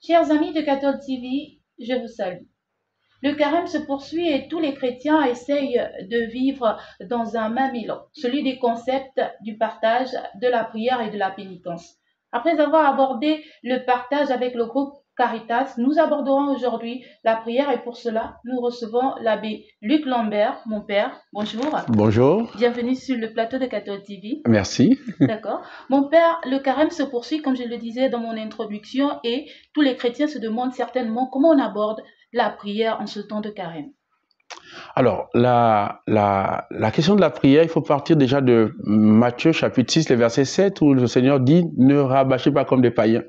Chers amis de Catholic TV, je vous salue. Le carême se poursuit et tous les chrétiens essayent de vivre dans un même élan, celui des concepts du partage, de la prière et de la pénitence. Après avoir abordé le partage avec le groupe Caritas, nous aborderons aujourd'hui la prière et pour cela, nous recevons l'abbé Luc Lambert, mon père. Bonjour. Bonjour. Bienvenue sur le plateau de Catholic TV. Merci. D'accord. Mon père, le carême se poursuit, comme je le disais dans mon introduction, et tous les chrétiens se demandent certainement comment on aborde la prière en ce temps de carême. Alors, la question de la prière, il faut partir déjà de Matthieu chapitre 6, le verset 7, où le Seigneur dit « Ne rabâchez pas comme des païens ».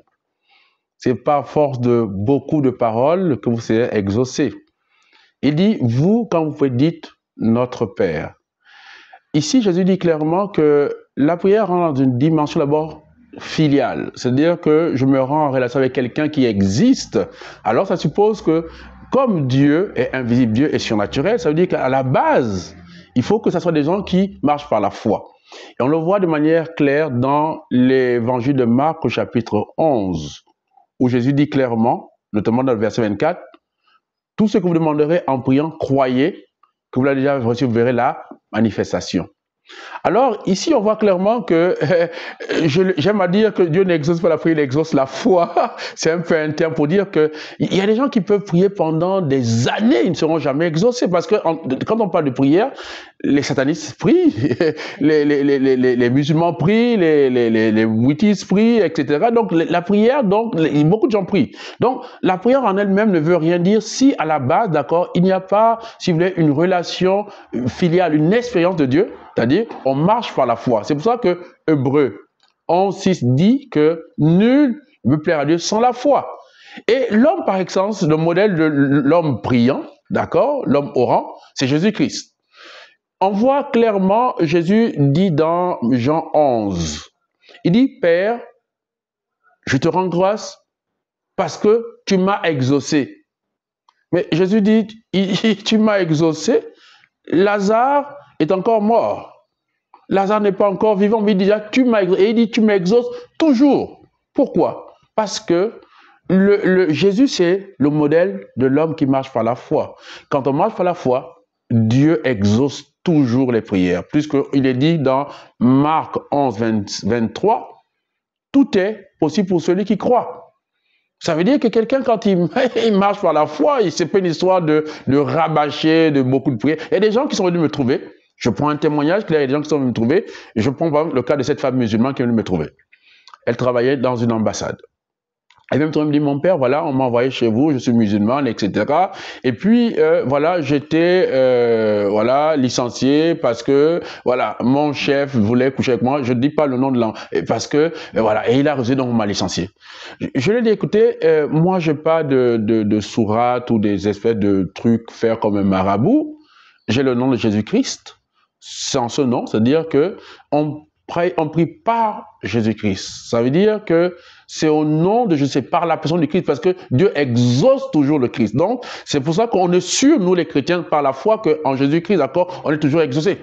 C'est pas à force de beaucoup de paroles que vous serez exaucés. Il dit « Vous, quand vous dites « Notre Père ». Ici, Jésus dit clairement que la prière rentre dans une dimension d'abord filiale, c'est-à-dire que je me rends en relation avec quelqu'un qui existe. Alors, ça suppose que comme Dieu est invisible, Dieu est surnaturel, ça veut dire qu'à la base, il faut que ce soit des gens qui marchent par la foi. Et on le voit de manière claire dans l'évangile de Marc au chapitre 11, où Jésus dit clairement, notamment dans le verset 24, « Tout ce que vous demanderez en priant, croyez que vous l'avez déjà reçu, vous verrez la manifestation. » Alors, ici, on voit clairement que, j'aime à dire que Dieu n'exauce pas la prière, il exauce la foi. C'est un peu un terme pour dire qu'il y a des gens qui peuvent prier pendant des années, ils ne seront jamais exaucés. Parce que quand on parle de prière, les satanistes prient, les musulmans prient, les bouddhistes prient, etc. Donc, la prière, beaucoup de gens prient. Donc, la prière en elle-même ne veut rien dire si, à la base, d'accord, il n'y a pas, si vous voulez, une relation filiale, une expérience de Dieu. C'est-à-dire, on marche par la foi. C'est pour ça que Hébreux 11:6 dit que nul ne peut plaire à Dieu sans la foi. Et l'homme par excellence, le modèle de l'homme priant, d'accord, l'homme orant, c'est Jésus-Christ. On voit clairement, Jésus dit dans Jean 11, il dit, Père, je te rends grâce parce que tu m'as exaucé. Mais Jésus dit, tu m'as exaucé, Lazare est encore mort. Lazare n'est pas encore vivant, mais il dit déjà, tu m'as exaucé. Et il dit, tu m'exauces toujours. Pourquoi? Parce que Jésus, c'est le modèle de l'homme qui marche par la foi. Quand on marche par la foi, Dieu exauce toujours les prières. Puisqu'il est dit dans Marc 11, 23, tout est possible pour celui qui croit. Ça veut dire que quelqu'un, quand il marche par la foi, c'est pas une histoire de rabâcher, de beaucoup de prières. Il y a des gens qui sont venus me trouver. Je prends un témoignage, il y a des gens qui sont venus me trouver. Et je prends par exemple le cas de cette femme musulmane qui est venue me trouver. Elle travaillait dans une ambassade. Elle vient me dit, mon père, voilà, on m'a envoyé chez vous, je suis musulmane, etc. Et puis, voilà, j'étais, voilà, licencié parce que, voilà, mon chef voulait coucher avec moi. Je ne dis pas le nom de l'homme, parce que, voilà, et il a refusé, donc on m'a licencié. Je lui ai dit, écoutez, moi, je n'ai pas de sourate ou des espèces de trucs faire comme un marabout. J'ai le nom de Jésus-Christ. C'est en ce nom, c'est-à-dire que on prie par Jésus-Christ. Ça veut dire que c'est au nom de Jésus, c'est par la personne du Christ, parce que Dieu exauce toujours le Christ. Donc, c'est pour ça qu'on est sûr, nous les chrétiens, par la foi, qu'en Jésus-Christ, d'accord, on est toujours exaucé.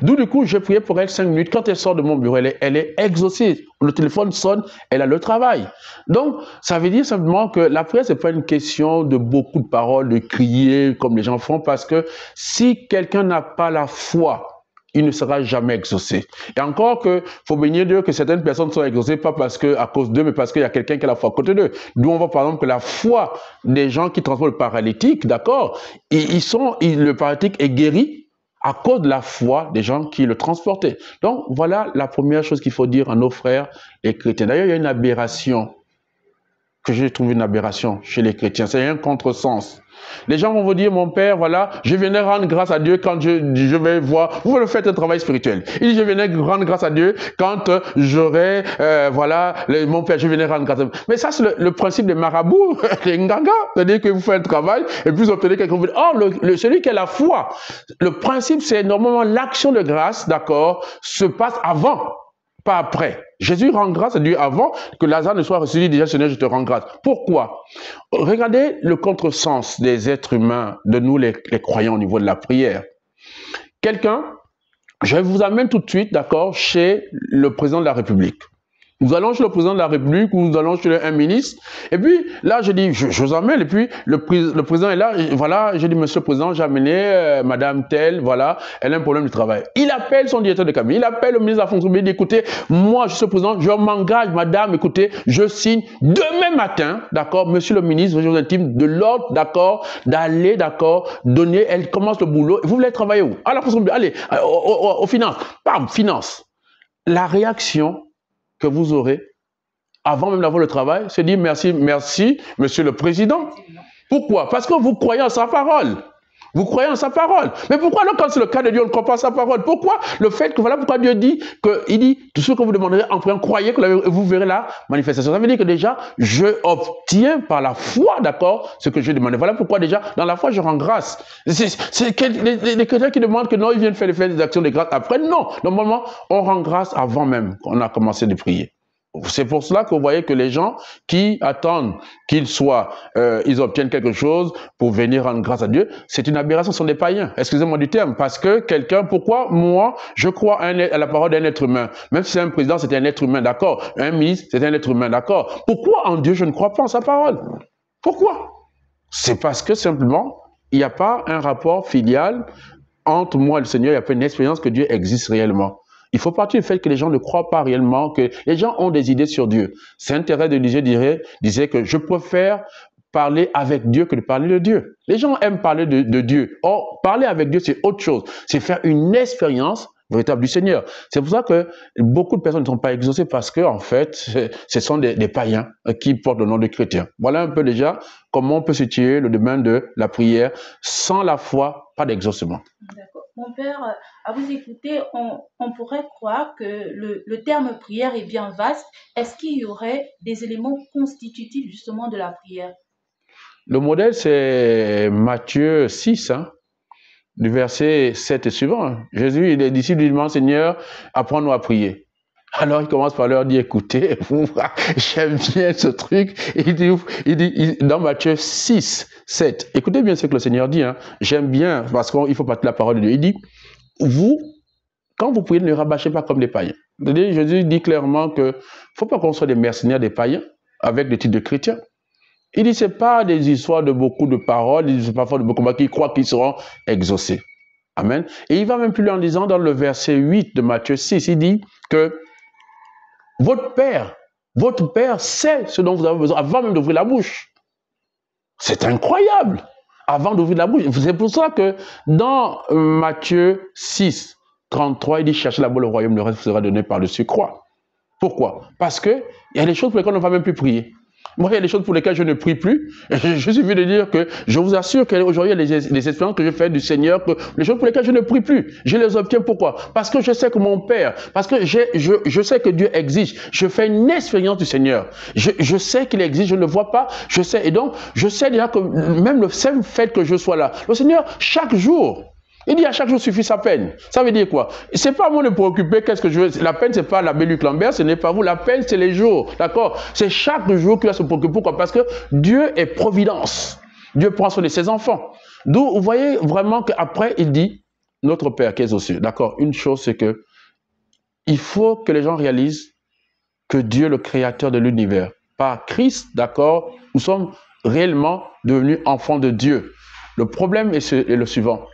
D'où, du coup, j'ai prié pour elle 5 minutes. Quand elle sort de mon bureau, elle est exaucée. Le téléphone sonne, elle a le travail. Donc, ça veut dire simplement que la prière, c'est pas une question de beaucoup de paroles, de crier comme les gens font, parce que si quelqu'un n'a pas la foi, il ne sera jamais exaucé. Et encore que, faut bénir Dieu que certaines personnes sont exaucées, pas parce que, à cause d'eux, mais parce qu'il y a quelqu'un qui a la foi à côté d'eux. D'où on voit par exemple que la foi des gens qui transportent le paralytique, d'accord, le paralytique est guéri à cause de la foi des gens qui le transportaient. Donc, voilà la première chose qu'il faut dire à nos frères, les chrétiens. D'ailleurs, il y a une aberration, que j'ai trouvé une aberration chez les chrétiens. C'est un contresens. Les gens vont vous dire, mon père, voilà, je venais rendre grâce à Dieu quand je vais voir, vous le faites un travail spirituel. Il dit, je venais rendre grâce à Dieu quand j'aurai, voilà, mon père, je venais rendre grâce à Dieu. Mais ça, c'est le principe des marabouts, les nganga. C'est-à-dire que vous faites un travail et puis vous obtenez quelque chose. Or, celui qui a la foi, le principe, c'est normalement l'action de grâce, d'accord, se passe avant, pas après. Jésus rend grâce à Dieu avant que Lazare ne soit ressuscité. Déjà, Seigneur, je te rends grâce. Pourquoi? Regardez le contresens des êtres humains, de nous les croyants au niveau de la prière. Quelqu'un, je vous amène tout de suite, d'accord, chez le président de la République. Nous allons chez le président de la République ou nous allons chez un ministre. Et puis, là, je dis, je vous emmène. Et puis, le président est là. Voilà, je dis, monsieur le président, j'ai amené madame telle, voilà, elle a un problème de travail. Il appelle son directeur de cabinet. Il appelle le ministre de la fonction publique. Il dit, écoutez, moi, je suis le président, je m'engage, madame, écoutez, je signe demain matin, d'accord, monsieur le ministre, je vous intime de l'ordre, d'accord, d'aller, d'accord, donner, elle commence le boulot. Vous voulez travailler où? À la fonction publique. Allez, aux finances. Bam, finance. La réaction que vous aurez, avant même d'avoir le travail, c'est dire merci, merci, monsieur le président. Pourquoi? Parce que vous croyez en sa parole. Vous croyez en sa parole. Mais pourquoi alors, quand c'est le cas de Dieu, on ne croit pas en sa parole? Pourquoi le fait que, voilà pourquoi Dieu dit, il dit, tout ce que vous demanderez en priant, croyez que vous verrez la manifestation. Ça veut dire que déjà, je obtiens par la foi, d'accord, ce que je demande. Voilà pourquoi déjà, dans la foi, je rends grâce. C'est les chrétiens qui demandent que non, ils viennent faire des actions de grâce après. Non, normalement, on rend grâce avant même qu'on a commencé de prier. C'est pour cela que vous voyez que les gens qui attendent qu'ils ils obtiennent quelque chose pour venir rendre grâce à Dieu, c'est une aberration, ce sont des païens. Excusez-moi du terme, parce que quelqu'un, pourquoi moi, je crois à la parole d'un être humain, même si c'est un président, c'est un être humain, d'accord, un ministre, c'est un être humain, d'accord. Pourquoi en Dieu, je ne crois pas en sa parole? Pourquoi? C'est parce que simplement, il n'y a pas un rapport filial entre moi et le Seigneur, il n'y a pas une expérience que Dieu existe réellement. Il faut partir du fait que les gens ne croient pas réellement, que les gens ont des idées sur Dieu. Saint Thérèse de Lisieux disait que je préfère parler avec Dieu que de parler de Dieu. Les gens aiment parler de Dieu. Or, parler avec Dieu, c'est autre chose. C'est faire une expérience véritable du Seigneur. C'est pour ça que beaucoup de personnes ne sont pas exaucées parce que, en fait, ce sont des païens qui portent le nom de chrétiens. Voilà un peu déjà comment on peut situer le domaine de la prière. Sans la foi, pas d'exaucement. D'accord. Mon père, à vous écouter, on pourrait croire que le terme prière est bien vaste. Est-ce qu'il y aurait des éléments constitutifs justement de la prière? Le modèle, c'est Matthieu 6, du verset 7 et suivant. Jésus et les disciples lui demandent, Seigneur, apprends-nous à prier. Alors il commence par leur dire, écoutez, j'aime bien ce truc. Il dit dans Matthieu 6, 7, écoutez bien ce que le Seigneur dit. J'aime bien, parce qu'il faut partir de la parole de Dieu. Il dit, quand vous priez, ne rabâchez pas comme les païens. Jésus dit clairement qu'il ne faut pas qu'on soit des mercenaires des païens avec des titres de chrétiens. Il dit, ce n'est pas des histoires de beaucoup de paroles, il dit, c'est parfois de beaucoup qui croient qu'ils seront exaucés. Amen. Et il va même plus loin en disant dans le verset 8 de Matthieu 6, il dit que votre Père sait ce dont vous avez besoin avant même d'ouvrir la bouche. C'est incroyable. Avant d'ouvrir la bouche. C'est pour ça que dans Matthieu 6, 33, il dit, cherchez d'abord le royaume, le reste vous sera donné par-dessus croix. Pourquoi? Parce qu'il y a des choses pour lesquelles on ne va même plus prier. Moi, il y a des choses pour lesquelles je ne prie plus. Je suis venu de dire que je vous assure qu'aujourd'hui, il y a des expériences que je fais du Seigneur, que les choses pour lesquelles je ne prie plus, je les obtiens. Pourquoi? Parce que je sais que mon Père, parce que je sais que Dieu existe. Je fais une expérience du Seigneur. Je sais qu'il existe, je ne le vois pas, je sais. Et donc, je sais déjà que même le seul fait que je sois là, le Seigneur, chaque jour, il dit à chaque jour suffit sa peine. Ça veut dire quoi? C'est pas à moi de me préoccuper qu'est-ce que je veux. La peine, c'est pas l'abbé Luc Lambert, ce n'est pas vous. La peine, c'est les jours. D'accord? C'est chaque jour qu'il va se préoccuper. Pourquoi? Parce que Dieu est providence. Dieu prend soin de ses enfants. D'où vous voyez vraiment qu'après, il dit, notre Père qui est aux cieux. D'accord? Une chose, c'est que il faut que les gens réalisent que Dieu, le créateur de l'univers, par Christ, d'accord, nous sommes réellement devenus enfants de Dieu. Le problème est le suivant.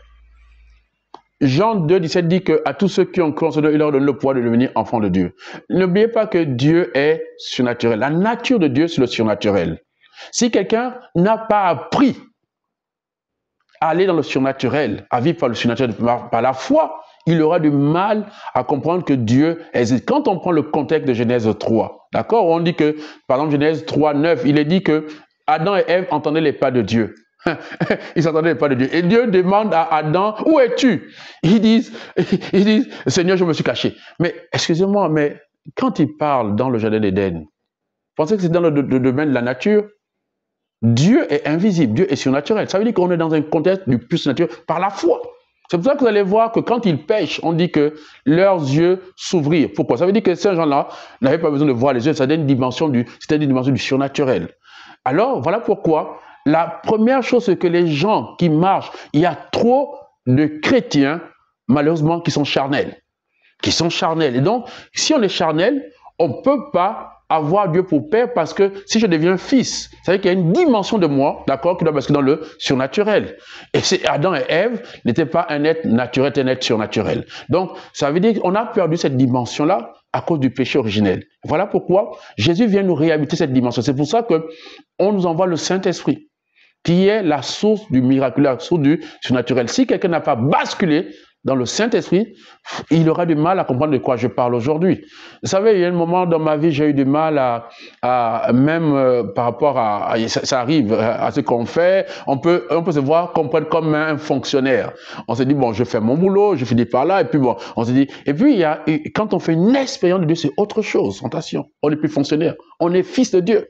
Jean 2, 17 dit qu'à tous ceux qui ont cru en son nom, il leur donne le pouvoir de devenir enfants de Dieu. N'oubliez pas que Dieu est surnaturel. La nature de Dieu, c'est le surnaturel. Si quelqu'un n'a pas appris à aller dans le surnaturel, à vivre par le surnaturel, par la foi, il aura du mal à comprendre que Dieu existe. Quand on prend le contexte de Genèse 3, d'accord, on dit que, par exemple, Genèse 3, 9, il est dit que Adam et Ève entendaient les pas de Dieu. Ils s'entendaient pas de Dieu. Et Dieu demande à Adam, où es-tu? Ils disent, Seigneur, je me suis caché. Mais, excusez-moi, mais quand il parle dans le jardin d'Éden, pensez que c'est dans le domaine de la nature? Dieu est invisible, Dieu est surnaturel. Ça veut dire qu'on est dans un contexte du plus naturel par la foi. C'est pour ça que vous allez voir que quand ils pêchent, on dit que leurs yeux s'ouvrirent. Pourquoi? Ça veut dire que ces gens-là n'avaient pas besoin de voir les yeux, c'était une dimension du surnaturel. Alors, voilà pourquoi la première chose, c'est que les gens qui marchent, il y a trop de chrétiens, malheureusement, qui sont charnels. Et donc, si on est charnel, on ne peut pas avoir Dieu pour père parce que si je deviens fils, ça veut dire qu'il y a une dimension de moi, d'accord, qui doit basculer dans le surnaturel. Et Adam et Ève n'étaient pas un être naturel, un être surnaturel. Donc, ça veut dire qu'on a perdu cette dimension-là à cause du péché originel. Voilà pourquoi Jésus vient nous réhabiliter cette dimension. C'est pour ça qu'on nous envoie le Saint-Esprit, qui est la source du miracle, la source du surnaturel. Si quelqu'un n'a pas basculé dans le Saint-Esprit, il aura du mal à comprendre de quoi je parle aujourd'hui. Vous savez, il y a un moment dans ma vie, j'ai eu du mal même par rapport à ça arrive à ce qu'on fait, on peut se voir comme un fonctionnaire. On se dit, bon, je fais mon boulot, je finis par là, et puis bon, on se dit, et puis quand on fait une expérience de Dieu, c'est autre chose, attention, on n'est plus fonctionnaire, on est fils de Dieu.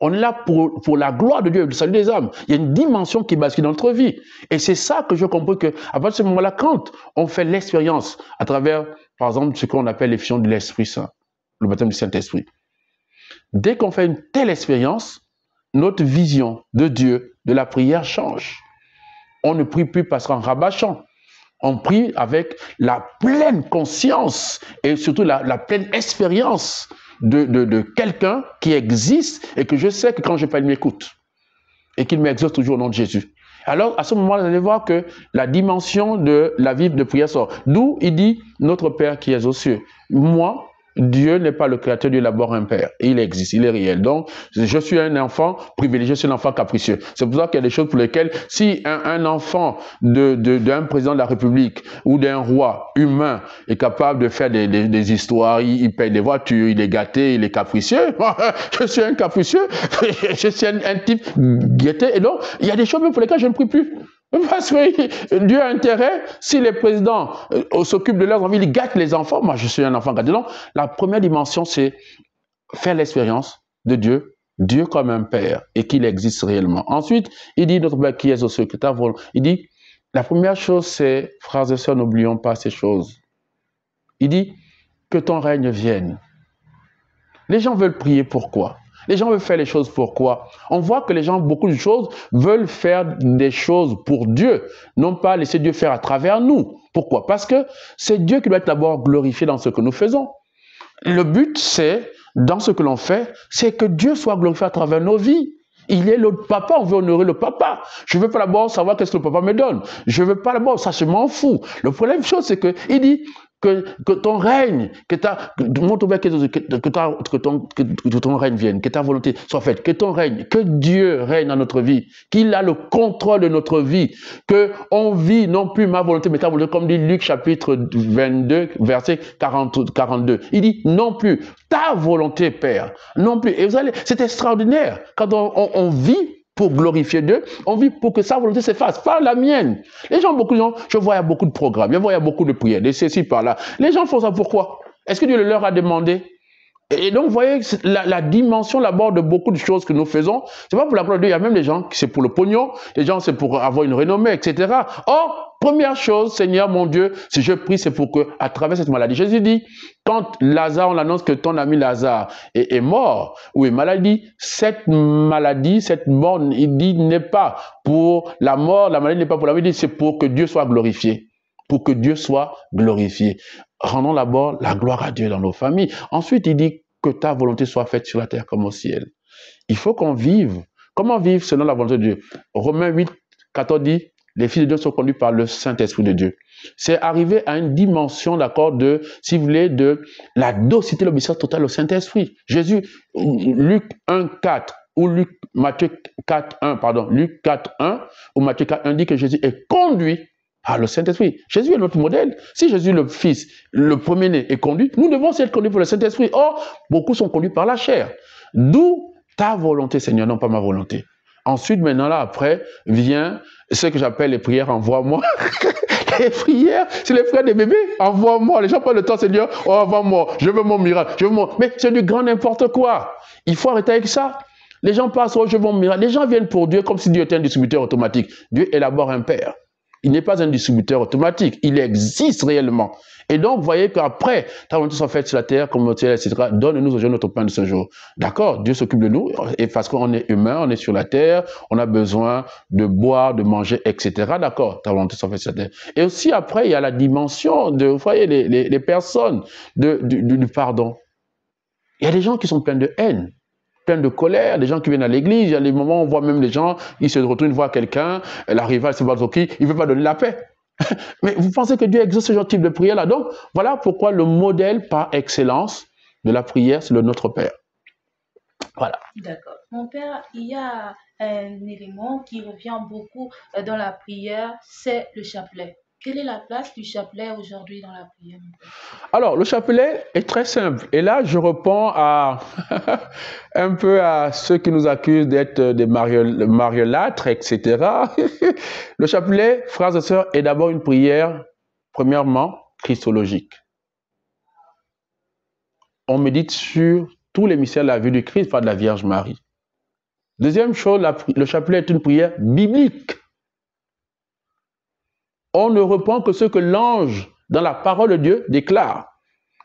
On est là pour la gloire de Dieu, le salut des âmes. Il y a une dimension qui bascule dans notre vie. Et c'est ça que je comprends qu'à partir de ce moment-là, quand on fait l'expérience à travers, par exemple, ce qu'on appelle l'effusion de l'Esprit Saint, le baptême du Saint-Esprit. Dès qu'on fait une telle expérience, notre vision de Dieu, de la prière change. On ne prie plus parce qu'en rabâchant. On prie avec la pleine conscience et surtout la pleine expérience de quelqu'un qui existe et que je sais que quand je parle, il m'écoute et qu'il m'exauce toujours au nom de Jésus. Alors, à ce moment-là, vous allez voir que la dimension de la vie de prière sort. D'où il dit, notre Père qui est aux cieux. Moi, Dieu n'est pas le créateur, Dieu est d'abord un père. Il existe, il est réel. Donc, je suis un enfant privilégié, je suis un enfant capricieux. C'est pour ça qu'il y a des choses pour lesquelles, si un enfant d'un président de la République ou d'un roi humain est capable de faire des histoires, il paye des voitures, il est gâté, il est capricieux, je suis un capricieux, je suis un type gâté. Et donc, il y a des choses pour lesquelles je ne prie plus. Parce que Dieu a intérêt, si les présidents s'occupent de leurs enfants, ils gâtent les enfants. Moi, je suis un enfant gâté. Donc, la première dimension, c'est faire l'expérience de Dieu, Dieu comme un père, et qu'il existe réellement. Ensuite, il dit, notre Père qui est aux cieux, que ta volonté. Il dit, la première chose, c'est, frères et sœurs, n'oublions pas ces choses. Il dit, que ton règne vienne. Les gens veulent prier pourquoi? Les gens veulent faire les choses pourquoi? On voit que les gens, beaucoup de choses, veulent faire des choses pour Dieu, non pas laisser Dieu faire à travers nous. Pourquoi? Parce que c'est Dieu qui doit être d'abord glorifié dans ce que nous faisons. Le but, c'est, dans ce que l'on fait, c'est que Dieu soit glorifié à travers nos vies. Il est le papa, on veut honorer le papa. Je ne veux pas d'abord savoir qu'est-ce que le papa me donne. Je ne veux pas d'abord, ça je m'en fous. Le problème, c'est qu'il dit que ton règne, que ton règne vienne, que ta volonté soit faite, que ton règne, que Dieu règne dans notre vie, qu'il a le contrôle de notre vie, qu'on vit non plus ma volonté, mais ta volonté, comme dit Luc chapitre 22, verset 42. Il dit non plus ta volonté, Père, non plus. Et vous allez, c'est extraordinaire quand on vit pour glorifier Dieu, on vit pour que sa volonté s'efface, pas la mienne. Les gens, beaucoup de gens, je vois il y a beaucoup de programmes, je vois il y a beaucoup de prières, de ceci par là. Les gens font ça pourquoi? Est-ce que Dieu leur a demandé? Et donc, vous voyez, la dimension d'abord de beaucoup de choses que nous faisons, c'est pas pour la gloire de Dieu, il y a même des gens qui c'est pour le pognon, les gens c'est pour avoir une renommée, etc. Or, première chose, Seigneur mon Dieu, si je prie, c'est pour que, à travers cette maladie, Jésus dit, quand Lazare, on annonce que ton ami Lazare est mort, ou est maladie, cette maladie, cette mort, il dit, n'est pas pour la mort, la maladie n'est pas pour la vie, c'est pour que Dieu soit glorifié. Pour que Dieu soit glorifié. Rendons d'abord la gloire à Dieu dans nos familles. Ensuite, il dit que ta volonté soit faite sur la terre comme au ciel. Il faut qu'on vive. Comment vivre selon la volonté de Dieu? Romains 8, 14 dit, les fils de Dieu sont conduits par le Saint-Esprit de Dieu. C'est arriver à une dimension, d'accord, si vous voulez, de la docilité, l'obéissance totale au Saint-Esprit. Jésus, Luc 1, 4, ou Luc 4, 1, ou Matthieu 4, 1 dit que Jésus est conduit par le Saint-Esprit. Jésus est notre modèle. Si Jésus, le Fils, le premier-né, est conduit, nous devons aussi être conduits par le Saint-Esprit. Or, beaucoup sont conduits par la chair. D'où ta volonté, Seigneur, non pas ma volonté. Ensuite, maintenant, là, après, vient ce que j'appelle les prières, envoie-moi. Les prières, c'est les prières des bébés, envoie-moi. Les gens prennent le temps, Seigneur, oh, envoie-moi, je veux mon miracle, je veux mon... Mais c'est du grand n'importe quoi. Il faut arrêter avec ça. Les gens passent, oh, je veux mon miracle. Les gens viennent pour Dieu comme si Dieu était un distributeur automatique. Dieu est d'abord un père. Il n'est pas un distributeur automatique, il existe réellement. Et donc, vous voyez qu'après, ta volonté soit faite sur la terre, comme au ciel, etc., donne-nous aujourd'hui notre pain de ce jour. D'accord, Dieu s'occupe de nous, et parce qu'on est humain, on est sur la terre, on a besoin de boire, de manger, etc. D'accord, ta volonté soit faite sur la terre. Et aussi, après, il y a la dimension de, vous voyez, les personnes, du pardon. Il y a des gens qui sont pleins de haine, pleins de colère, des gens qui viennent à l'église. Il y a des moments où on voit même les gens, ils se retournent voir quelqu'un, la rivale, c'est qui, il ne veut pas donner la paix. Mais vous pensez que Dieu exauce ce genre de type de prière-là? Donc, voilà pourquoi le modèle par excellence de la prière, c'est le Notre Père. Voilà. D'accord. Mon père, il y a un élément qui revient beaucoup dans la prière, c'est le chapelet. Quelle est la place du chapelet aujourd'hui dans la prière, mon père? Alors, le chapelet est très simple. Et là, je réponds à un peu à ceux qui nous accusent d'être des mariolâtres, etc. Le chapelet, frères et sœurs, est d'abord une prière, premièrement, christologique. On médite sur tous les mystères de la vie du Christ par de la Vierge Marie. Deuxième chose, le chapelet est une prière biblique. On ne reprend que ce que l'ange, dans la parole de Dieu, déclare.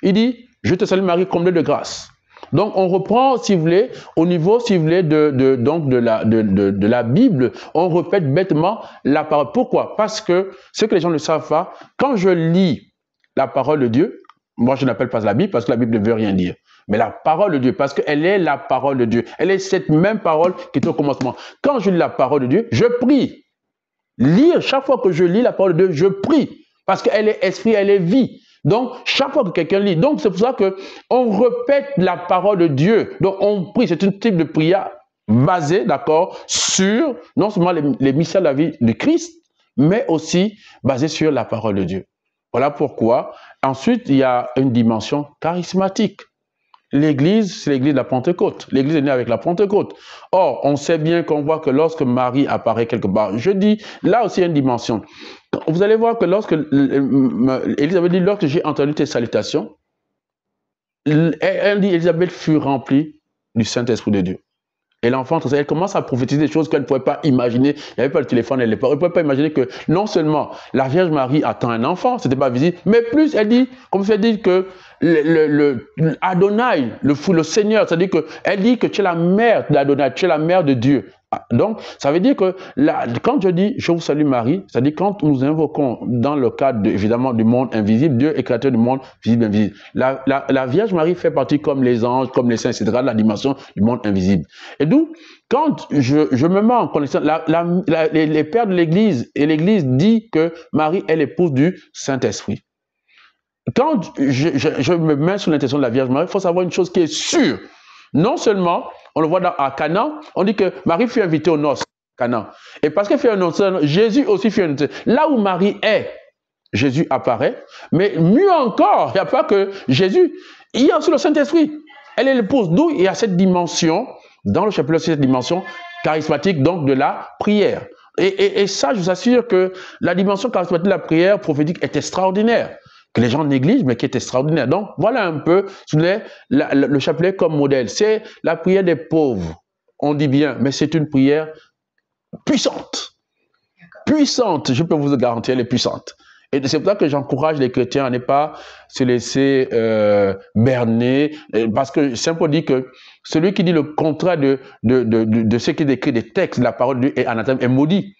Il dit, je te salue Marie, comblée de grâce. Donc, on reprend, si vous voulez, au niveau, si vous voulez, de la Bible, on répète bêtement la parole. Pourquoi? Parce que, ce que les gens ne savent pas, quand je lis la parole de Dieu, moi je n'appelle pas la Bible parce que la Bible ne veut rien dire, mais la parole de Dieu, parce qu'elle est la parole de Dieu. Elle est cette même parole qui est au commencement. Quand je lis la parole de Dieu, je prie. Lire, chaque fois que je lis la parole de Dieu, je prie. Parce qu'elle est esprit, elle est vie. Donc, chaque fois que quelqu'un lit, donc c'est pour ça qu'on répète la parole de Dieu. Donc, on prie. C'est un type de prière basée, d'accord, sur non seulement les mystères de la vie de Christ, mais aussi basée sur la parole de Dieu. Voilà pourquoi. Ensuite, il y a une dimension charismatique. L'Église, c'est l'Église de la Pentecôte. L'Église est née avec la Pentecôte. Or, on sait bien qu'on voit que lorsque Marie apparaît quelque part, je dis, là aussi il y a une dimension. Vous allez voir que lorsque Élisabeth dit, lorsque j'ai entendu tes salutations, elle dit, Élisabeth fut remplie du Saint-Esprit de Dieu. Et l'enfant, elle commence à prophétiser des choses qu'elle ne pouvait pas imaginer. Il n'y avait pas le téléphone, elle ne pouvait pas imaginer que non seulement la Vierge Marie attend un enfant, ce n'était pas visible, mais plus elle dit, comme elle dit que Adonai, le Seigneur, c'est-à-dire qu'elle dit que tu es la mère d'Adonai, tu es la mère de Dieu. Donc, ça veut dire que quand je dis « Je vous salue Marie », c'est-à-dire quand nous invoquons dans le cadre, évidemment, du monde invisible, Dieu est créateur du monde visible et invisible. La Vierge Marie fait partie, comme les anges, comme les saints, etc., de la dimension du monde invisible. Et d'où, quand je me mets en connaissance, les pères de l'Église, et l'Église dit que Marie est l'épouse du Saint-Esprit. Quand je me mets sous l'intention de la Vierge Marie, il faut savoir une chose qui est sûre. Non seulement, on le voit à Canaan, on dit que Marie fut invitée aux noces, Canaan. Et parce qu'elle fait un noces, Jésus aussi fut invité. Là où Marie est, Jésus apparaît. Mais mieux encore, il n'y a pas que Jésus, il y a aussi le Saint-Esprit. Elle est l'épouse. D'où il y a cette dimension, dans le chapelet, cette dimension charismatique, donc de la prière. Et ça, je vous assure que la dimension charismatique de la prière prophétique est extraordinaire, que les gens négligent, mais qui est extraordinaire. Donc, voilà un peu le chapelet comme modèle. C'est la prière des pauvres. On dit bien, mais c'est une prière puissante. Puissante, je peux vous garantir, elle est puissante. Et c'est pour ça que j'encourage les chrétiens à ne pas se laisser berner, parce que Saint Paul dit que celui qui dit le contraire de ce qui décrit des textes de la parole de Dieu est anathème, est maudit.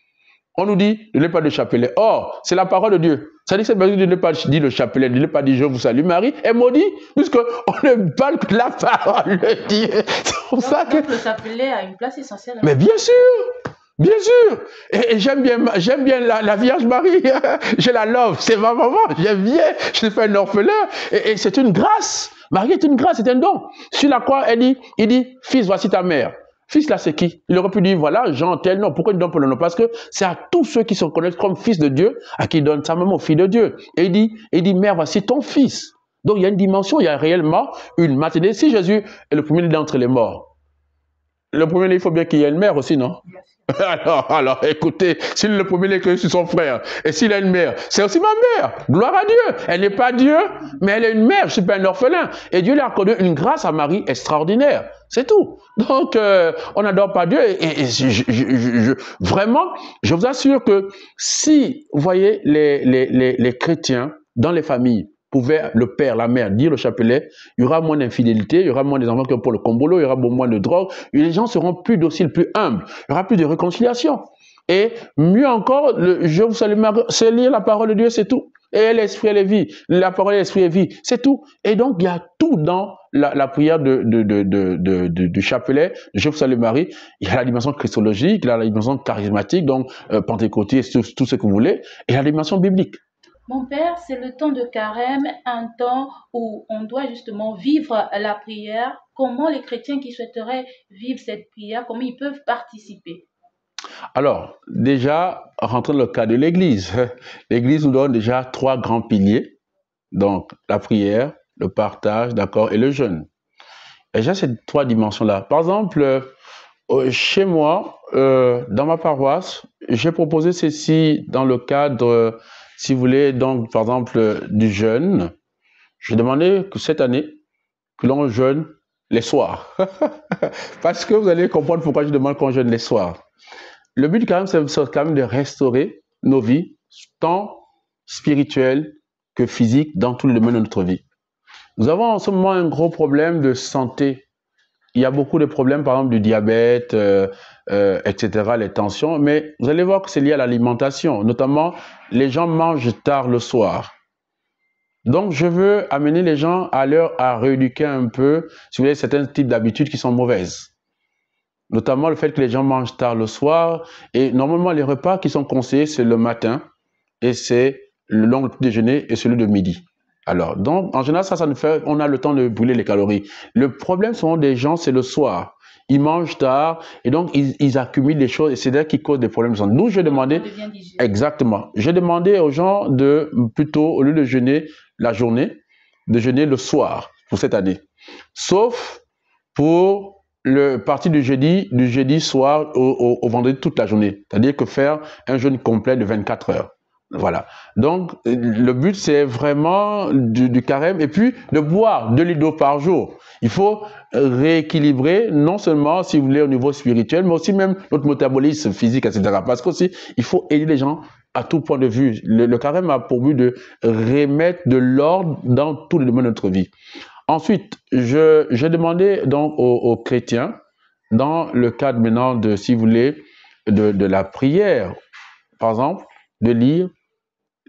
On nous dit de ne pas de chapelet. Or, c'est la parole de Dieu. Ça dit que c'est besoin de ne pas dire le chapelet, de ne pas dire je vous salue Marie, est maudit, puisqu'on ne parle que de la parole de Dieu. C'est pour ça que le chapelet a une place essentielle. Mais bien sûr! Bien sûr, et j'aime bien la Vierge Marie, je la love, c'est ma maman, j'aime bien, je suis pas un orphelin, et c'est une grâce. Marie est une grâce, c'est un don. Sur la croix, il dit, fils, voici ta mère. Fils là, c'est qui? Il aurait pu dire, voilà, Jean, tel nom. Pourquoi il donne pour le nom? Parce que c'est à tous ceux qui se reconnaissent comme fils de Dieu, à qui il donne sa maman, fille de Dieu. Et il dit, mère, voici ton fils. Donc il y a une dimension, il y a réellement une maternité. Si Jésus est le premier d'entre les morts, le premier, il faut bien qu'il y ait une mère aussi, non? Alors, écoutez, s'il est le premier que sur son frère, et s'il a une mère, c'est aussi ma mère. Gloire à Dieu. Elle n'est pas Dieu, mais elle est une mère. Je ne suis pas un orphelin. Et Dieu lui a accordé une grâce à Marie extraordinaire. C'est tout. Donc, on n'adore pas Dieu. Et vraiment, je vous assure que si, vous voyez, les chrétiens dans les familles, pouvait le père, la mère dire le chapelet, il y aura moins d'infidélité, il y aura moins des enfants qui ont pour le combolo, il y aura moins de drogue, et les gens seront plus dociles, plus humbles, il y aura plus de réconciliation. Et mieux encore, je vous salue Marie, c'est lire la parole de Dieu, c'est tout. Et l'esprit, elle est vie. La parole, l'esprit est vie, c'est tout. Et donc, il y a tout dans la prière du chapelet, Je vous salue Marie, il y a la dimension christologique, il y a la dimension charismatique, donc pentecôtiste, tout ce que vous voulez, et la dimension biblique. Mon père, c'est le temps de carême, un temps où on doit justement vivre la prière. Comment les chrétiens qui souhaiteraient vivre cette prière, comment ils peuvent participer? Alors, déjà, rentrons dans le cas de l'Église. L'Église nous donne déjà 3 grands piliers, donc la prière, le partage, d'accord, et le jeûne. Et j'ai ces 3 dimensions-là. Par exemple, chez moi, dans ma paroisse, j'ai proposé ceci dans le cadre, si vous voulez, donc, par exemple, du jeûne. J'ai demandé que cette année, que l'on jeûne les soirs. Parce que vous allez comprendre pourquoi je demande qu'on jeûne les soirs. Le but quand même, c'est quand même de restaurer nos vies, tant spirituelles que physiques, dans tous les domaines de notre vie. Nous avons en ce moment un gros problème de santé. Il y a beaucoup de problèmes, par exemple du diabète, etc., les tensions, mais vous allez voir que c'est lié à l'alimentation. Notamment, les gens mangent tard le soir. Donc, je veux amener les gens à rééduquer un peu, si vous voulez, certains types d'habitudes qui sont mauvaises. Notamment le fait que les gens mangent tard le soir. Et normalement, les repas qui sont conseillés, c'est le matin et c'est le long déjeuner et celui de midi. Alors, donc, en général, ça nous fait, on a le temps de brûler les calories. Le problème, souvent, des gens, c'est le soir. Ils mangent tard et donc, ils accumulent des choses et c'est là qui cause des problèmes de santé. Nous, j'ai demandé, exactement, j'ai demandé aux gens de, plutôt, au lieu de jeûner la journée, de jeûner le soir pour cette année. Sauf pour le parti du jeudi soir au vendredi toute la journée. C'est-à-dire que faire un jeûne complet de 24 heures. Voilà. Donc, le but, c'est vraiment du carême et puis de boire 2 litres d'eau par jour. Il faut rééquilibrer, non seulement, si vous voulez, au niveau spirituel, mais aussi même notre métabolisme physique, etc. Parce qu'aussi, il faut aider les gens à tout point de vue. Le carême a pour but de remettre de l'ordre dans tous les domaines de notre vie. Ensuite, j'ai demandé donc aux chrétiens, dans le cadre maintenant de, si vous voulez, de la prière, par exemple, de lire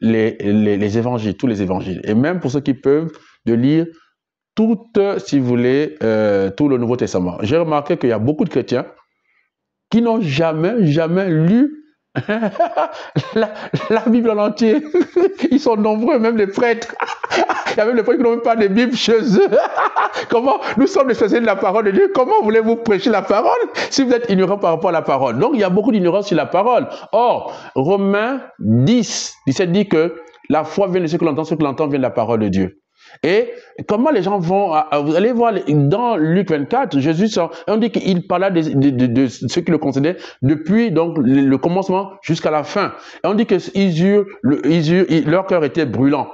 les évangiles, tous les évangiles. Et même pour ceux qui peuvent, de lire si vous voulez, tout le Nouveau Testament. J'ai remarqué qu'il y a beaucoup de chrétiens qui n'ont jamais lu la Bible en entier. Ils sont nombreux, même les prêtres. Il y a même les prêtres qui n'ont même pas de Bible chez eux. Comment nous sommes les spécialistes de la parole de Dieu? Comment voulez-vous prêcher la parole si vous êtes ignorant par rapport à la parole? Donc il y a beaucoup d'ignorance sur la parole. Or, Romains 17 dit que la foi vient de ce que l'entend vient de la parole de Dieu. Et comment les gens vont... Vous allez voir, dans Luc 24, Jésus, on dit qu'il parlait de ceux qui le concédaient depuis donc, le commencement jusqu'à la fin. Et on dit que leur cœur était brûlant.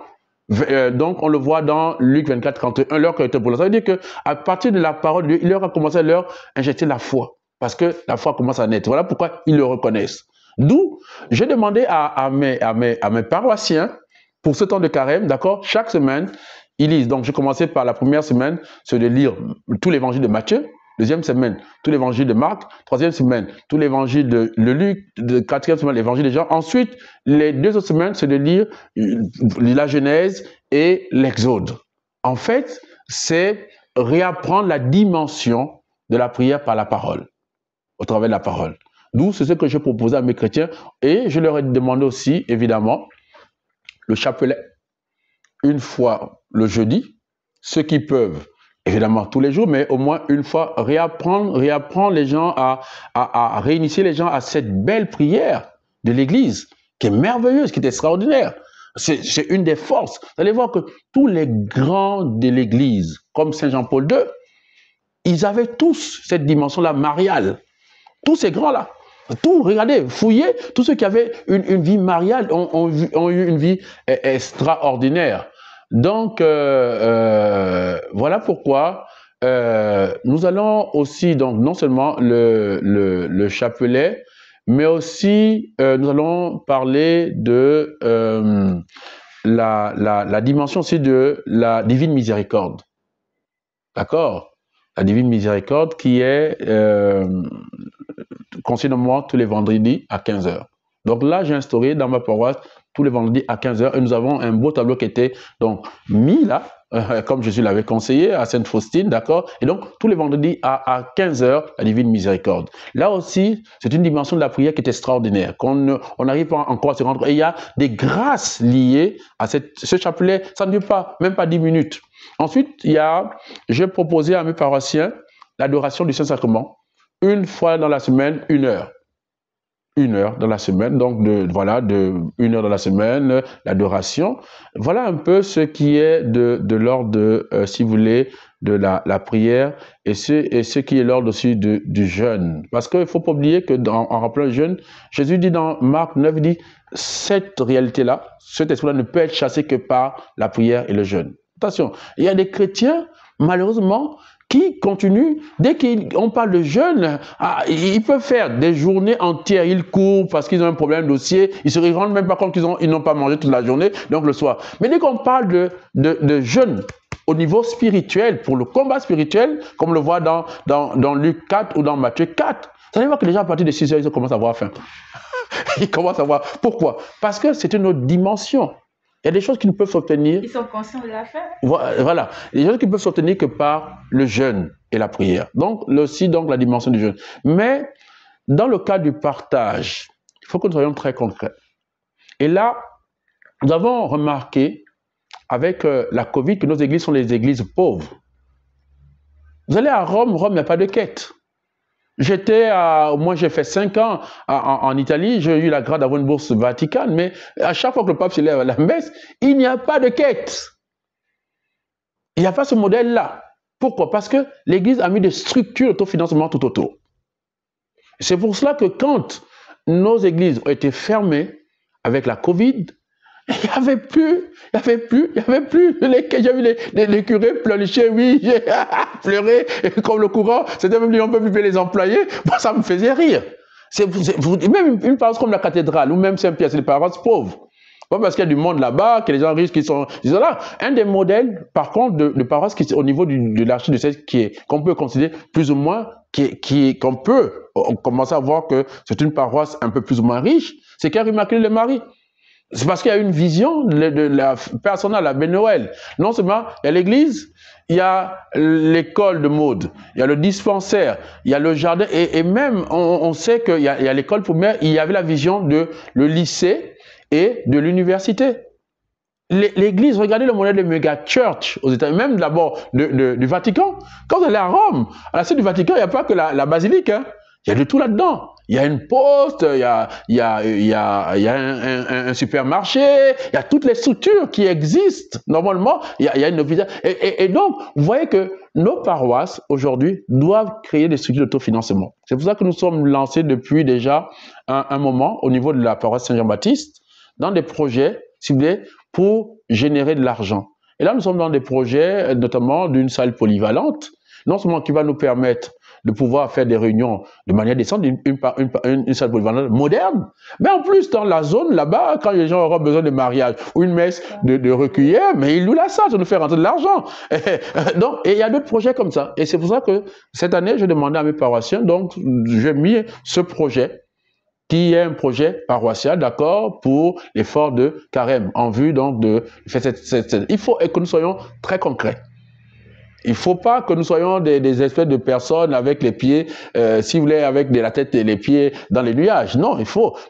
Donc, on le voit dans Luc 24, 31, leur cœur était brûlant. Ça veut dire qu'à partir de la parole de Dieu, il leur a commencé à leur injecter la foi. Parce que la foi commence à naître. Voilà pourquoi ils le reconnaissent. D'où, j'ai demandé à mes paroissiens, pour ce temps de carême, d'accord, chaque semaine, ils lisent. Donc, j'ai commencé par la première semaine, c'est de lire tout l'évangile de Matthieu. Deuxième semaine, tout l'évangile de Marc. Troisième semaine, tout l'évangile de Luc. Quatrième semaine, l'évangile de Jean. Ensuite, les 2 autres semaines, c'est de lire la Genèse et l'Exode. En fait, c'est réapprendre la dimension de la prière par la parole, au travers de la parole. D'où, c'est ce que j'ai proposé à mes chrétiens. Et je leur ai demandé aussi, évidemment, le chapelet, une fois le jeudi, ceux qui peuvent, évidemment tous les jours, mais au moins une fois, réapprendre les gens à réinitier les gens à cette belle prière de l'Église, qui est merveilleuse, qui est extraordinaire. C'est une des forces. Vous allez voir que tous les grands de l'Église, comme Saint Jean-Paul II, ils avaient tous cette dimension-là mariale. Tous ces grands-là. Tout, regardez, fouillez, tous ceux qui avaient une vie mariale ont eu une vie extraordinaire. Donc, voilà pourquoi nous allons aussi, donc, non seulement le chapelet, mais aussi nous allons parler de la dimension aussi de la divine miséricorde. D'accord? La divine miséricorde qui est conseillée moi tous les vendredis à 15 h. Donc là, j'ai instauré dans ma paroisse tous les vendredis à 15h. Et nous avons un beau tableau qui était donc mis là, comme Jésus l'avait conseillé à Sainte Faustine, d'accord? Et donc, tous les vendredis à 15h, la Divine Miséricorde. Là aussi, c'est une dimension de la prière qui est extraordinaire, qu'on n'arrive pas encore à se rendre. Et il y a des grâces liées à ce chapelet. Ça ne dure pas, même pas 10 minutes. Ensuite, j'ai proposé à mes paroissiens l'adoration du Saint-Sacrement, une fois dans la semaine, 1 heure. 1 heure dans la semaine, donc voilà, 1 heure dans la semaine, l'adoration. Voilà un peu ce qui est de l'ordre de, si vous voulez, de la prière et ce qui est l'ordre aussi du jeûne. Parce qu'il ne faut pas oublier qu'en rappelant le jeûne, Jésus dit dans Marc 9, il dit, cette réalité-là, cet esprit-là ne peut être chassé que par la prière et le jeûne. Attention, il y a des chrétiens, malheureusement, qui continuent, dès qu'on parle de jeûne, ils peuvent faire des journées entières, ils courent parce qu'ils ont un problème de dossier, ils ne se rendent même pas compte qu'ils n'ont pas mangé toute la journée, donc le soir. Mais dès qu'on parle de jeûne au niveau spirituel, pour le combat spirituel, comme on le voit dans Luc 4 ou dans Matthieu 4, vous allez voir que les gens à partir de 6 heures, ils commencent à avoir faim. Ils commencent à voir. Pourquoi? Parce que c'est une autre dimension. Il y a des choses qui ne peuvent s'obtenir. Ils sont conscients de la faim. Voilà. Il y a des choses qui ne peuvent s'obtenir que par le jeûne et la prière. Donc, aussi, la dimension du jeûne. Mais, dans le cas du partage, il faut que nous soyons très concrets. Et là, nous avons remarqué, avec la Covid, que nos églises sont les églises pauvres. Vous allez à Rome, il n'y a pas de quête. Moi j'ai fait 5 ans en Italie, j'ai eu la grâce d'avoir une bourse vaticane, mais à chaque fois que le pape se lève à la messe, il n'y a pas de quête. Il n'y a pas ce modèle-là. Pourquoi? Parce que l'Église a mis des structures d'autofinancement tout autour. C'est pour cela que quand nos églises ont été fermées avec la Covid, il n'y avait plus. J'ai vu les curés pleurnicher, oui, j'ai pleuré comme le courant. C'était même dit, on ne peut plus payer les employés. Bon, ça me faisait rire. Même une paroisse comme la cathédrale, ou même Saint-Pierre, c'est des paroisses pauvres. Pas parce qu'il y a du monde là-bas, que les gens riches qui sont là. Un des modèles, par contre, de paroisses qui au niveau de l'archidiocèse, qu'on peut considérer plus ou moins, qu'on peut commencer à voir que c'est une paroisse un peu plus ou moins riche, c'est Cœur Immaculé de Marie. C'est parce qu'il y a une vision de la personne à la Noël. Non seulement il y a l'église, il y a l'école de mode, il y a le dispensaire, il y a le jardin, et même on sait qu'il y a l'école primaire, il y avait la vision de le lycée et de l'université. L'église, regardez le modèle de méga church aux États-Unis, même d'abord du Vatican. Quand vous allez à Rome, à la suite du Vatican, il n'y a pas que la basilique, hein. Il y a de tout là-dedans. Il y a une poste, il y a un supermarché, il y a toutes les structures qui existent. Normalement, il y a une hôpital. Et donc, vous voyez que nos paroisses, aujourd'hui, doivent créer des structures d'autofinancement. C'est pour ça que nous sommes lancés depuis déjà un moment, au niveau de la paroisse Saint-Jean-Baptiste, dans des projets ciblés pour générer de l'argent. Et là, nous sommes dans des projets, notamment d'une salle polyvalente, non seulement qui va nous permettre de pouvoir faire des réunions de manière décente, une salle polyvalente moderne, mais en plus, dans la zone là-bas, quand les gens auront besoin de mariage ou une messe de recueillir, mais ils louent la salle, ça nous fait rentrer de l'argent. Donc, et il y a d'autres projets comme ça. Et c'est pour ça que cette année, j'ai demandé à mes paroissiens, donc j'ai mis ce projet, qui est un projet paroissial, d'accord, pour l'effort de carême, en vue donc de faire il faut que nous soyons très concrets. Il ne faut pas que nous soyons des espèces de personnes avec les pieds, si vous voulez, avec la tête et les pieds dans les nuages. Non,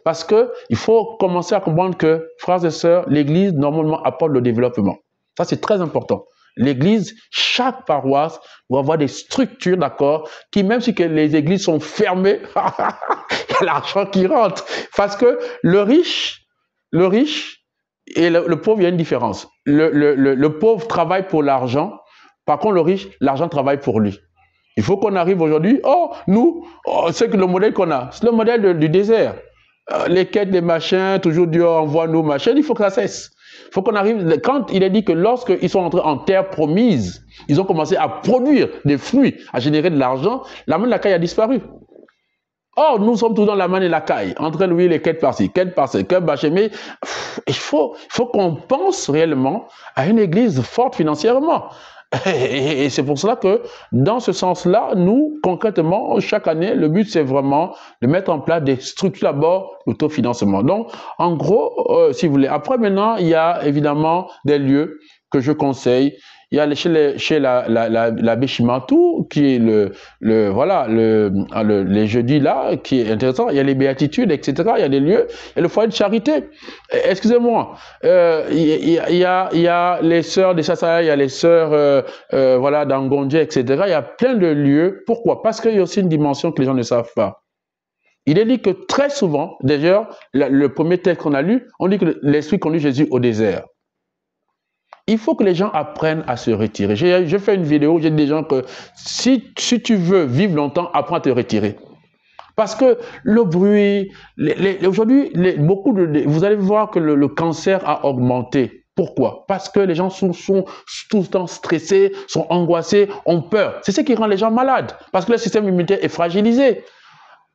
parce qu'il faut commencer à comprendre que, frères et sœurs, l'Église, normalement, apporte le développement. Ça, c'est très important. L'Église, chaque paroisse doit avoir des structures, d'accord, qui, même si les églises sont fermées, il y a l'argent qui rentre. Parce que le riche et le pauvre, il y a une différence. Le pauvre travaille pour l'argent. Par contre, le riche, l'argent travaille pour lui. Il faut qu'on arrive aujourd'hui, c'est que le modèle qu'on a, c'est le modèle du désert. Les quêtes, les machins, toujours Dieu envoie nos machins, il faut que ça cesse. Il faut qu'on arrive, quand il est dit que lorsqu'ils sont entrés en terre promise, ils ont commencé à produire des fruits, à générer de l'argent, la manne et la caille a disparu. Or, nous sommes tous dans la manne et la caille, en train de louer les quêtes par-ci, quêtes par-ci, quêtes par-ci, mais il faut qu'on pense réellement à une église forte financièrement. Et c'est pour cela que, dans ce sens-là, nous, concrètement, chaque année, le but, c'est vraiment de mettre en place des structures d'abord l'autofinancement. Donc, en gros, si vous voulez, après maintenant, il y a évidemment des lieux que je conseille. Il y a chez l'abbé Chimantou, qui est les jeudis là, qui est intéressant. Il y a les béatitudes, etc. Il y a des lieux. Et le foyer de charité. Excusez-moi. Il y a les sœurs de Sassaya, il y a les sœurs, d'Angondje, etc. Il y a plein de lieux. Pourquoi? Parce qu'il y a aussi une dimension que les gens ne savent pas. Il est dit que très souvent, d'ailleurs, le premier texte qu'on a lu, on dit que l'Esprit conduit Jésus au désert. Il faut que les gens apprennent à se retirer. J'ai fait une vidéo, j'ai dit des gens que si tu veux vivre longtemps, apprends à te retirer. Parce que le bruit, aujourd'hui, vous allez voir que le cancer a augmenté. Pourquoi? Parce que les gens sont tout le temps stressés, sont angoissés, ont peur. C'est ce qui rend les gens malades. Parce que le système immunitaire est fragilisé.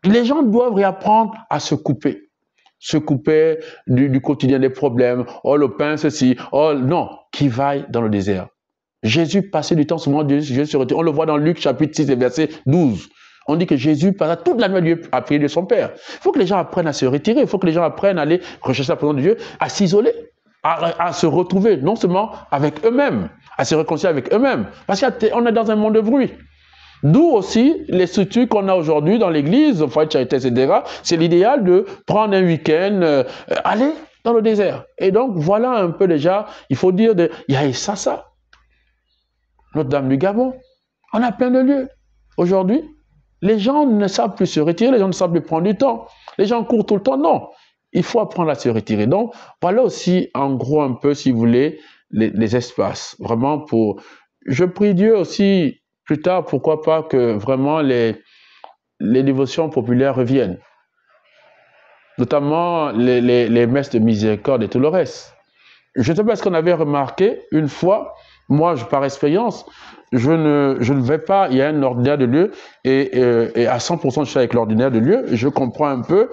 Les gens doivent réapprendre à se couper. Se couper du quotidien des problèmes. Oh, le pain, ceci. Oh, non. Qui vaille dans le désert. Jésus passait du temps souvent, Jésus se retire. On le voit dans Luc chapitre 6 et verset 12. On dit que Jésus passa toute la nuit à prier de son Père. Il faut que les gens apprennent à se retirer. Il faut que les gens apprennent à aller rechercher la présence de Dieu, à s'isoler, à se retrouver, non seulement avec eux-mêmes, à se réconcilier avec eux-mêmes. Parce qu'on est dans un monde de bruit. D'où aussi les structures qu'on a aujourd'hui dans l'église, au foyer de charité, etc. C'est l'idéal de prendre un week-end, aller dans le désert. Et donc, voilà un peu déjà, il faut dire, il y a ça. Notre-Dame du Gabon. On a plein de lieux. Aujourd'hui, les gens ne savent plus se retirer, les gens ne savent plus prendre du temps. Les gens courent tout le temps. Non, il faut apprendre à se retirer. Donc, voilà aussi, en gros, un peu, si vous voulez, les espaces. Vraiment pour... Je prie Dieu aussi, plus tard, pourquoi pas, que vraiment les dévotions populaires reviennent. Notamment les messes de miséricorde et tout le reste. Je ne sais pas ce qu'on avait remarqué une fois, moi, par expérience, je ne vais pas, il y a un ordinaire de lieu, et à 100% je suis avec l'ordinaire de lieu, je comprends un peu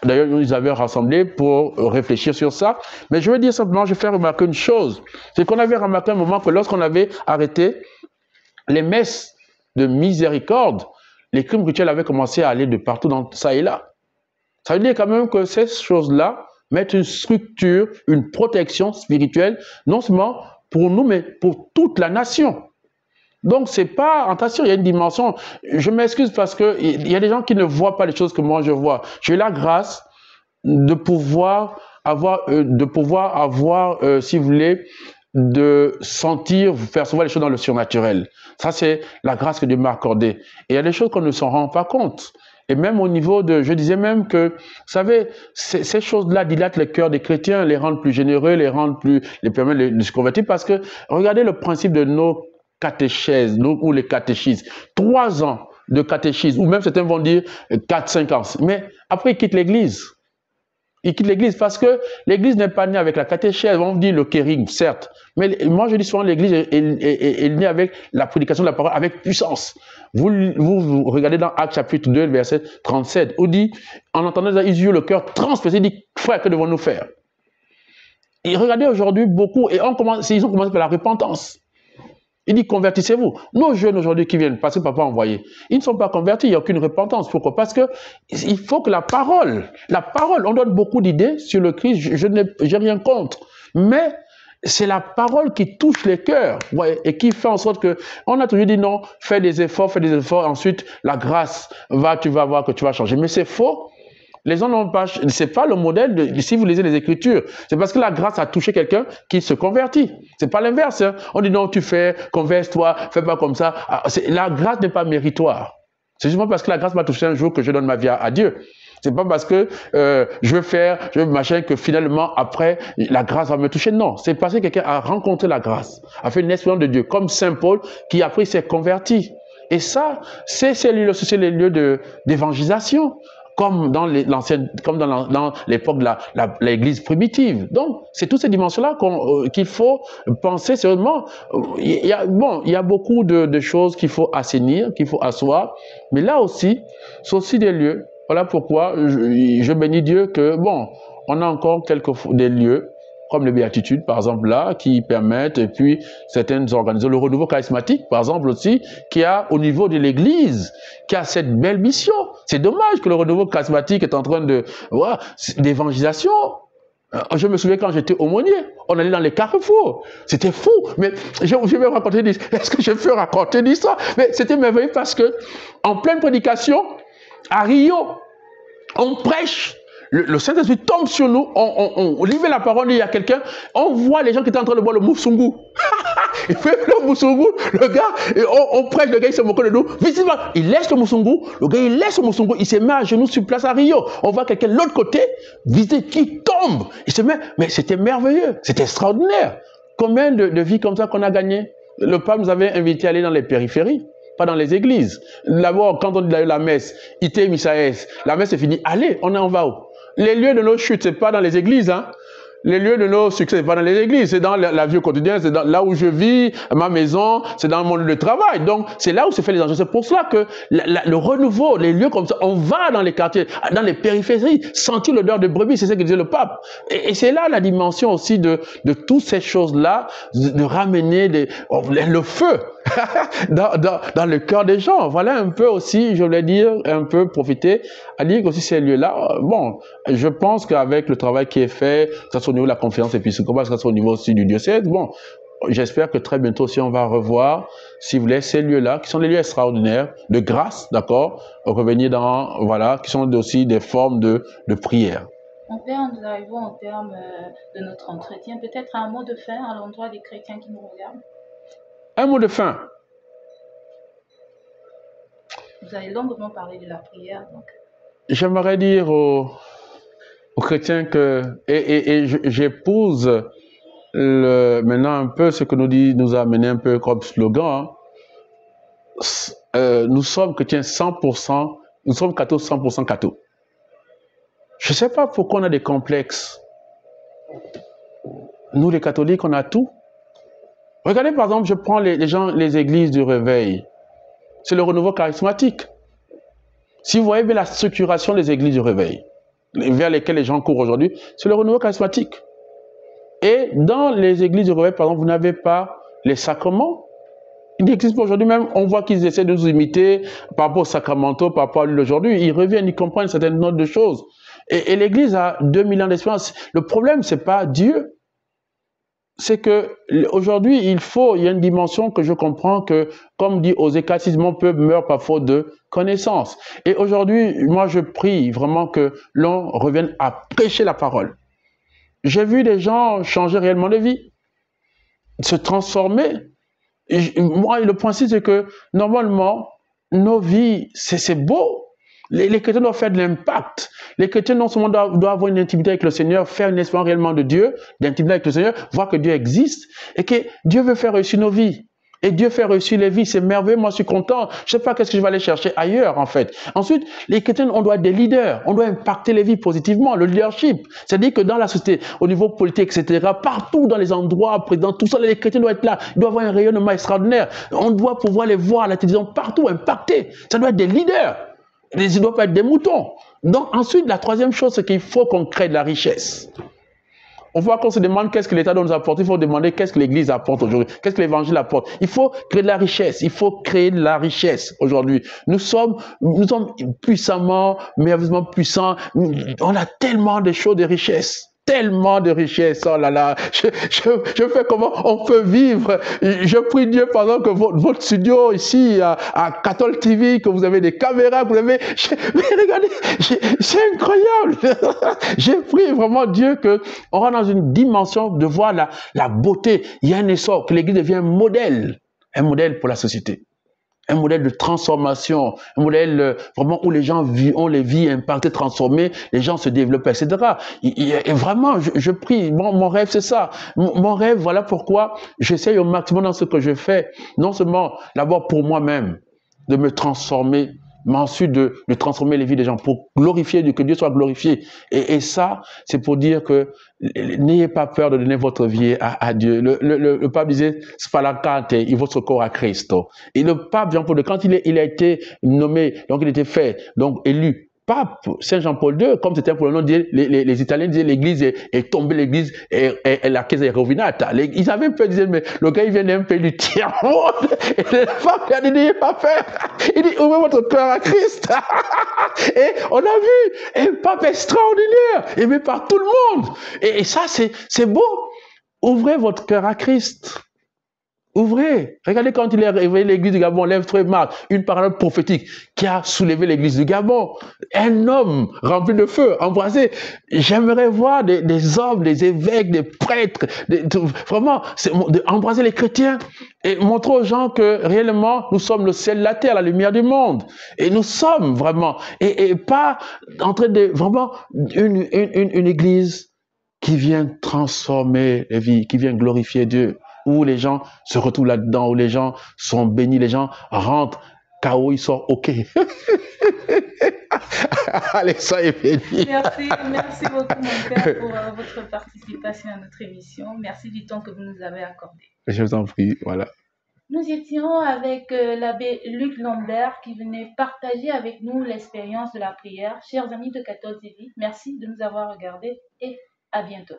d'ailleurs, ils avaient rassemblé pour réfléchir sur ça, mais je veux dire simplement, je vais faire remarquer une chose, c'est qu'on avait remarqué un moment que lorsqu'on avait arrêté les messes de miséricorde, les crimes rituels avaient commencé à aller de partout dans ça et là. Ça veut dire quand même que ces choses-là mettent une structure, une protection spirituelle, non seulement pour nous, mais pour toute la nation. Donc, c'est pas, attention, il y a une dimension. Je m'excuse parce qu'il y a des gens qui ne voient pas les choses que moi je vois. J'ai la grâce de pouvoir avoir, si vous voulez, de sentir, percevoir les choses dans le surnaturel. Ça, c'est la grâce que Dieu m'a accordée. Et il y a des choses qu'on ne s'en rend pas compte. Et même au niveau je disais même que, vous savez, ces choses-là dilatent le cœur des chrétiens, les rendent plus généreux, les permettent de se convertir, parce que, regardez le principe de nos catéchèses, ou les catéchismes. 3 ans de catéchisme, ou même certains vont dire 4-5 ans. Mais après, ils quittent l'église. Ils quittent l'église parce que l'église n'est pas née avec la catéchèse, on dit le kérigme, certes. Mais moi, je dis souvent, l'église est née avec la prédication de la parole, avec puissance. Vous regardez dans Actes chapitre 2, verset 37, où dit, en entendant ça, ils eurent le cœur transpercé, il dit, frère, que devons-nous faire? Et regardez aujourd'hui beaucoup, et ils ont commencé par la repentance. Il dit, convertissez-vous. Nos jeunes aujourd'hui qui viennent, parce que papa a envoyé, ils ne sont pas convertis, il n'y a aucune repentance. Pourquoi? Parce que il faut que la parole, on donne beaucoup d'idées sur le Christ, je n'ai rien contre. Mais c'est la parole qui touche les cœurs, et qui fait en sorte que, on a toujours dit non, fais des efforts, ensuite la grâce tu vas voir que tu vas changer. Mais c'est faux. Les gens n'ont pas, c'est pas le modèle si vous lisez les Écritures, c'est parce que la grâce a touché quelqu'un qui se convertit. C'est pas l'inverse. Hein. On dit non, converse-toi, fais pas comme ça. La grâce n'est pas méritoire. C'est justement parce que la grâce m'a touché un jour que je donne ma vie à Dieu. C'est pas parce que je veux machin que finalement après la grâce va me toucher. Non, c'est parce que quelqu'un a rencontré la grâce, a fait une expérience de Dieu, comme Saint Paul qui après s'est converti. Et ça, c'est les lieux d'évangélisation. Comme dans l'époque de l'église primitive. Donc, c'est toutes ces dimensions-là qu'il faut penser sérieusement. Il y a beaucoup de choses qu'il faut assainir, qu'il faut asseoir, mais là aussi, c'est aussi des lieux. Voilà pourquoi je bénis Dieu que, on a encore des lieux comme les béatitudes, par exemple, là, qui permettent, et puis certaines organisations, le renouveau charismatique, par exemple, aussi, qui a, au niveau de l'Église, qui a cette belle mission. C'est dommage que le renouveau charismatique est en train de, voilà, d'évangélisation. Je me souviens quand j'étais aumônier, on allait dans les carrefours. C'était fou. Mais je vais raconter, est-ce que je peux raconter l'histoire? Mais c'était merveilleux parce que, en pleine prédication, à Rio, on prêche. Le Saint-Esprit tombe sur nous, on livre la parole, il y a quelqu'un, on voit les gens qui étaient en train de boire le moussoungou. Il fait le moussoungou, le gars, et on prêche, le gars il se moque de nous. Visiblement, il laisse le moussoungou, le gars il laisse le moussoungou, il se met à genoux sur place à Rio. On voit quelqu'un de l'autre côté, visiter, qui tombe. Il se met, mais c'était merveilleux, c'était extraordinaire. Combien de vies comme ça qu'on a gagnées? Le pape nous avait invité à aller dans les périphéries. Pas dans les églises. D'abord, quand on dit la messe, ite misaes, la messe est finie. Allez, on va où? Les lieux de nos chutes, c'est pas dans les églises, hein. Les lieux de nos succès, c'est pas dans les églises, c'est dans la vie au quotidien, c'est là où je vis, ma maison, c'est dans mon lieu de travail. Donc, c'est là où se fait les enjeux. C'est pour cela que le renouveau, les lieux comme ça, on va dans les quartiers, dans les périphéries, sentir l'odeur de brebis, c'est ce que disait le pape. Et c'est là la dimension aussi de toutes ces choses-là, de ramener le feu dans le cœur des gens. Voilà un peu aussi, je voulais dire, un peu profiter à dire aussi ces lieux-là. Bon, je pense qu'avec le travail qui est fait, que ce soit au niveau de la conférence épiscopale, que ce soit au niveau aussi du diocèse, bon, j'espère que très bientôt aussi on va revoir, si vous voulez, ces lieux-là, qui sont des lieux extraordinaires, de grâce, d'accord, revenir dans, voilà, qui sont aussi des formes de prière. Mon père, nous arrivons au terme de notre entretien. Peut-être un mot de fin à l'endroit des chrétiens qui nous regardent. Un mot de fin. Vous avez longuement parlé de la prière, donc. J'aimerais dire aux chrétiens que, et j'épouse maintenant un peu ce que nous a amené un peu comme slogan, hein. Nous sommes chrétiens 100%, nous sommes cathos 100% cathos. Je ne sais pas pourquoi on a des complexes. Nous les catholiques, on a tout. Regardez par exemple, je prends les églises du réveil. C'est le renouveau charismatique. Si vous voyez bien la structuration des églises du réveil, vers lesquelles les gens courent aujourd'hui, c'est le renouveau charismatique. Et dans les églises du réveil, par exemple, vous n'avez pas les sacrements. Il n'existe pas aujourd'hui même, on voit qu'ils essaient de nous imiter par rapport aux sacramentaux, par rapport à lui d'aujourd'hui. Ils reviennent, ils comprennent certaines notes de choses. Et l'Église a 2000 ans d'expérience. Le problème, ce n'est pas Dieu. C'est que aujourd'hui, il y a une dimension que je comprends que, comme dit Osée, mon peuple meurt par faute de connaissance. Et aujourd'hui, moi, je prie vraiment que l'on revienne à prêcher la parole. J'ai vu des gens changer réellement de vie, se transformer. Moi, le principe, c'est que normalement, nos vies, c'est beau. Les chrétiens doivent faire de l'impact. Les chrétiens non seulement doivent avoir une intimité avec le Seigneur, faire une expérience réellement de Dieu, d'intimité avec le Seigneur, voir que Dieu existe et que Dieu veut faire réussir nos vies. Et Dieu fait réussir les vies, c'est merveilleux, moi je suis content. Je ne sais pas qu'est-ce que je vais aller chercher ailleurs en fait. Ensuite, les chrétiens, on doit être des leaders, on doit impacter les vies positivement, le leadership. C'est-à-dire que dans la société, au niveau politique, etc., partout dans les endroits, dans tout ça, les chrétiens doivent être là, ils doivent avoir un rayonnement extraordinaire. On doit pouvoir les voir à la télévision partout, impacter. Ça doit être des leaders. Ils ne doivent pas être des moutons. Donc ensuite, la troisième chose, c'est qu'il faut qu'on crée de la richesse. On voit qu'on se demande qu'est-ce que l'État doit nous apporter, il faut demander qu'est-ce que l'Église apporte aujourd'hui, qu'est-ce que l'Évangile apporte. Il faut créer de la richesse, il faut créer de la richesse aujourd'hui. Nous sommes puissamment, merveilleusement puissants, on a tellement de choses de richesse. Tellement de richesse, oh là là, je fais comment on peut vivre. Je prie Dieu, par exemple, que votre studio ici, à Cathol TV, que vous avez des caméras, que vous avez... Mais regardez, c'est incroyable. J'ai prié vraiment Dieu qu'on rentre dans une dimension de voir la beauté. Il y a un essor, que l'Église devienne un modèle pour la société. Un modèle de transformation, un modèle vraiment où les gens ont les vies impactées, transformées, les gens se développent, etc. Et vraiment, je prie, mon rêve c'est ça. Mon rêve, voilà pourquoi j'essaye au maximum dans ce que je fais, non seulement d'abord pour moi-même, de me transformer, mais ensuite de transformer les vies des gens, pour glorifier Dieu, que Dieu soit glorifié. Et ça, c'est pour dire que n'ayez pas peur de donner votre vie à Dieu. Le pape disait, spalancate, il votre corps à Christ. Et le pape Jean-Paul II, quand il a été nommé, donc il était fait, donc élu pape Saint Jean-Paul II, comme c'était pour le nom, les Italiens disaient l'église est tombée, l'église est la chiesa è rovinata. Ils avaient peur, ils disaient, mais le gars il vient d'un pays du tiers-monde. Et le pape lui a dit, n'ayez pas peur. Il dit, ouvrez votre cœur à Christ. Et on a vu un pape extraordinaire, aimé par tout le monde. Et ça, c'est beau. Ouvrez votre cœur à Christ. Ouvrez. Regardez quand il est réveillé l'église du Gabon, lève très mal, une parole prophétique qui a soulevé l'église du Gabon. Un homme rempli de feu, embrasé. J'aimerais voir des hommes, des évêques, des prêtres, vraiment, embrasser les chrétiens et montrer aux gens que réellement, nous sommes le ciel de la terre, la lumière du monde. Et nous sommes vraiment, et pas en train de, vraiment, une église qui vient transformer les vies, qui vient glorifier Dieu, où les gens se retrouvent là-dedans, où les gens sont bénis, les gens rentrent, KO, ils sortent OK. Allez, ça est béni. Merci beaucoup, mon père, pour votre participation à notre émission. Merci du temps que vous nous avez accordé. Je vous en prie, voilà. Nous étions avec l'abbé Luc Lambert qui venait partager avec nous l'expérience de la prière. Chers amis de 14 Vies, merci de nous avoir regardés et à bientôt.